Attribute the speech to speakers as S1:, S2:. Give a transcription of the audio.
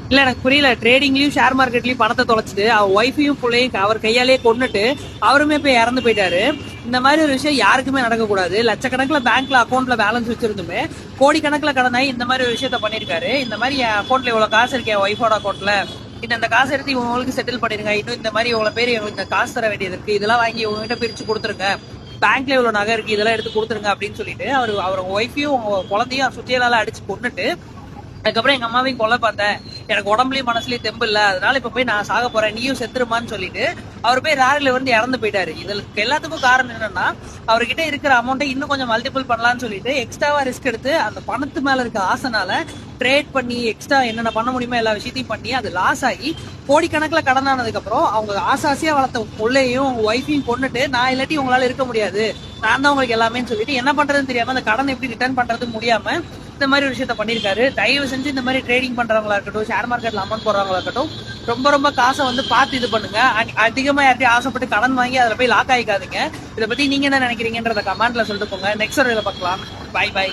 S1: இல்ல எனக்கு புரியல. ட்ரேடிங்லயும் ஷேர் மார்க்கெட்லயும் பணத்தை தொலைச்சிட்டு அவர் ஒய்ஃபையும் பிள்ளையும் அவர் கையாலேயே கொன்னுட்டு அவருமே போய் இறந்து போயிட்டாரு. இந்த மாதிரி ஒரு விஷயம் யாருக்குமே நடக்கக்கூடாது. லட்சக்கணக்கில் பேங்க்ல அக்கௌண்ட்ல பேலன்ஸ் வச்சிருந்துமே கோடிக்கணக்கில் கடனாகி இந்த மாதிரி ஒரு விஷயத்த பண்ணிருக்காரு. இந்த மாதிரி என் அக்கௌண்ட்ல இவ்வளவு காசு இருக்கு, என் ஒய்ஃபோட அக்கௌண்ட்ல இந்த காசு எடுத்து இவங்களுக்கு செட்டில் பண்ணிருங்க, இன்னும் இந்த மாதிரி இவ்வளவு பேர் இந்த காசு தர வேண்டியது இருக்கு, இதெல்லாம் வாங்கி உங்ககிட்ட பிரிச்சு கொடுத்துருங்க, பேங்க்ல இவ்வளவு நகை இருக்கு, இதெல்லாம் எடுத்து கொடுத்துருங்க அப்படின்னு சொல்லிட்டு அவர் ஒய்ஃபையும் குழந்தையும் சுத்தியலால அடிச்சு கொண்டுட்டு அதுக்கப்புறம் எங்க அம்மாவையும் கொல்ல பார்த்தேன், எனக்கு உடம்புலயும் மனசுலயும் தெம்பு இல்ல, அதனால இப்ப போய் நான் சாக போறேன், நீயும் செத்துருமான்னு சொல்லிட்டு அவர் போய் ரேர்ல வந்து இறந்து போயிட்டாரு. இதுக்கு எல்லாத்துக்கும் காரணம் என்னன்னா அவர்கிட்ட இருக்கிற அமௌண்ட்டை இன்னும் கொஞ்சம் மல்டிபிள் பண்ணலாம்னு சொல்லிட்டு எக்ஸ்ட்ராவா ரிஸ்க் எடுத்து அந்த பணத்து மேல இருக்க ஆசைனால ட்ரேட் பண்ணி எக்ஸ்ட்ரா என்னென்ன பண்ண முடியுமோ எல்லா விஷயத்தையும் பண்ணி அது லாஸ் ஆகி கோடிக்கணக்கில் கடன் ஆனதுக்கு அப்புறம் அவங்க ஆசாசியா வளர்த்த பிள்ளையும் ஒய்ஃபையும் கொண்டுட்டு நான் இல்லாட்டி உங்களால இருக்க முடியாது, நான் தான் உங்களுக்கு எல்லாமே சொல்லிட்டு என்ன பண்றதுன்னு தெரியாம அந்த கடன் எப்படி ரிட்டர்ன் பண்றது முடியாம இந்த மாதிரி ஒரு விஷயத்த பண்ணிருக்காரு. தயவு செஞ்சு இந்த மாதிரி ட்ரேடிங் பண்றவங்களா இருக்கட்டும், ஷேர் மார்க்கெட்ல அமௌண்ட் போடுறவங்களா இருக்கட்டும், ரொம்ப ரொம்ப காசை வந்து பார்த்து இது பண்ணுங்க. அதிகமா யார்ட்டையும் ஆசைப்பட்டு கடன் வாங்கி அதில் போய் லாக் ஆகிக்காதீங்க. இதை பத்தி நீங்க என்ன நினைக்கிறீங்கன்றத கமெண்ட்ல சொல்லிட்டு போங்க. நெக்ஸ்ட் ஒரு இதை பார்க்கலாம். Bye by.